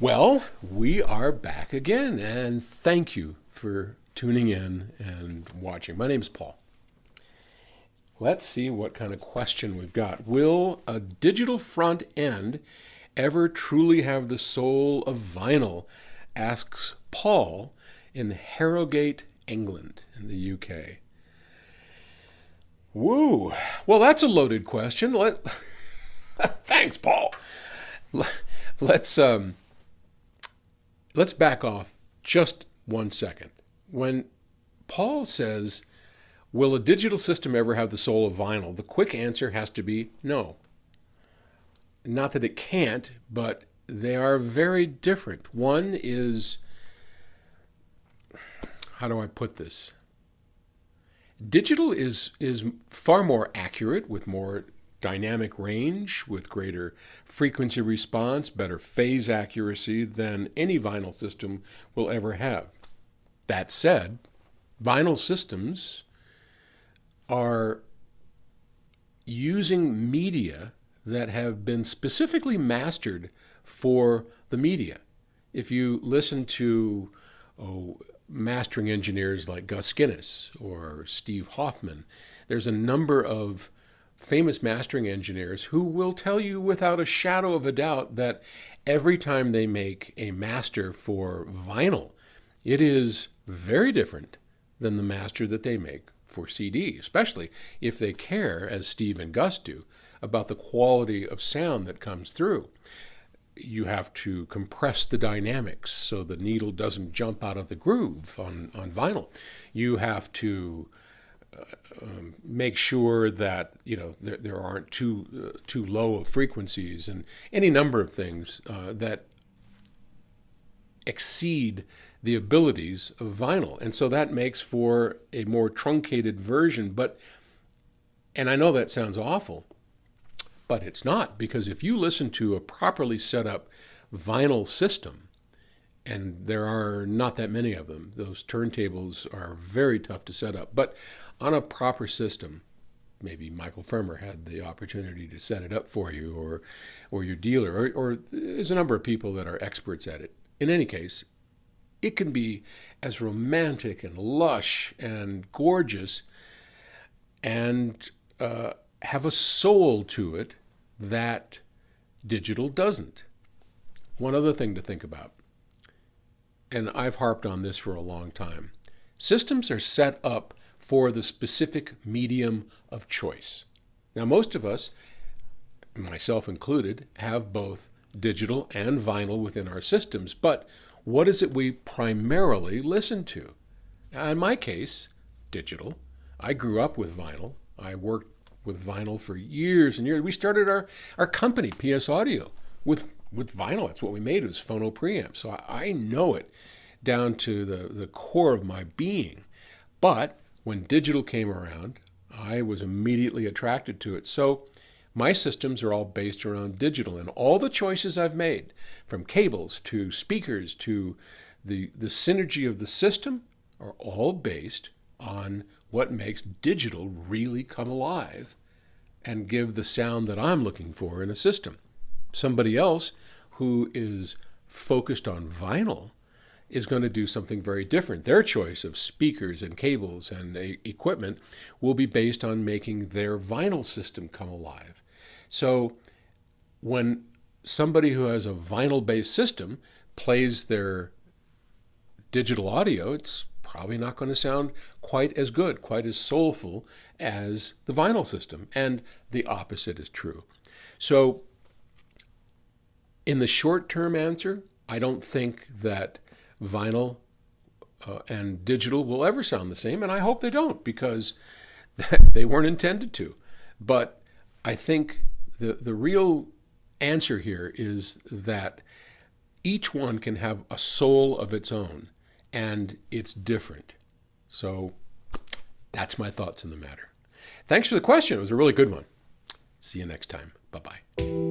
Well, we are back again, and thank you for tuning in and watching. My name's Paul. Let's see what kind of question we've got. Will a digital front end ever truly have the soul of vinyl? Asks Paul in Harrogate, England, in the UK. Woo! Well, that's a loaded question. Thanks, Paul. Let's let's back off just 1 second. When Paul says, will a digital system ever have the soul of vinyl? The quick answer has to be no. Not that it can't, but they are very different. One is, how do I put this? Digital is far more accurate, with more dynamic range, with greater frequency response, better phase accuracy than any vinyl system will ever have. That said, vinyl systems are using media that have been specifically mastered for the media. If you listen to mastering engineers like Gus Guinness or Steve Hoffman, there's a number of famous mastering engineers who will tell you without a shadow of a doubt that every time they make a master for vinyl, it is very different than the master that they make for CD, especially if they care, as Steve and Gus do, about the quality of sound that comes through. You have to compress the dynamics so the needle doesn't jump out of the groove on vinyl. You have to make sure that there aren't too low of frequencies and any number of things that exceed the abilities of vinyl. And so that makes for a more truncated version. And I know that sounds awful, but it's not, because if you listen to a properly set up vinyl system, and there are not that many of them, those turntables are very tough to set up, but on a proper system, maybe Michael Fermer had the opportunity to set it up for you, or your dealer, or there's a number of people that are experts at it. In any case, it can be as romantic and lush and gorgeous and have a soul to it that digital doesn't. One other thing to think about, and I've harped on this for a long time, systems are set up for the specific medium of choice. Now, most of us, myself included, have both digital and vinyl within our systems, but what is it we primarily listen to? In my case, digital. I grew up with vinyl. I worked with vinyl for years and years. We started our company, PS Audio, with vinyl. That's what we made, was phono preamps. So I know it down to the core of my being. But when digital came around, I was immediately attracted to it. So my systems are all based around digital, and all the choices I've made, from cables to speakers to the synergy of the system, are all based on what makes digital really come alive and give the sound that I'm looking for in a system. Somebody else who is focused on vinyl is going to do something very different. Their choice of speakers and cables and equipment will be based on making their vinyl system come alive. So when somebody who has a vinyl-based system plays their digital audio, it's probably not going to sound quite as good, quite as soulful as the vinyl system. And the opposite is true. So in the short-term answer, I don't think that vinyl and digital will ever sound the same, and I hope they don't, because they weren't intended to. But I think the real answer here is that each one can have a soul of its own, and it's different. So that's my thoughts on the matter. Thanks for the question. It was a really good one. See you next time. Bye-bye.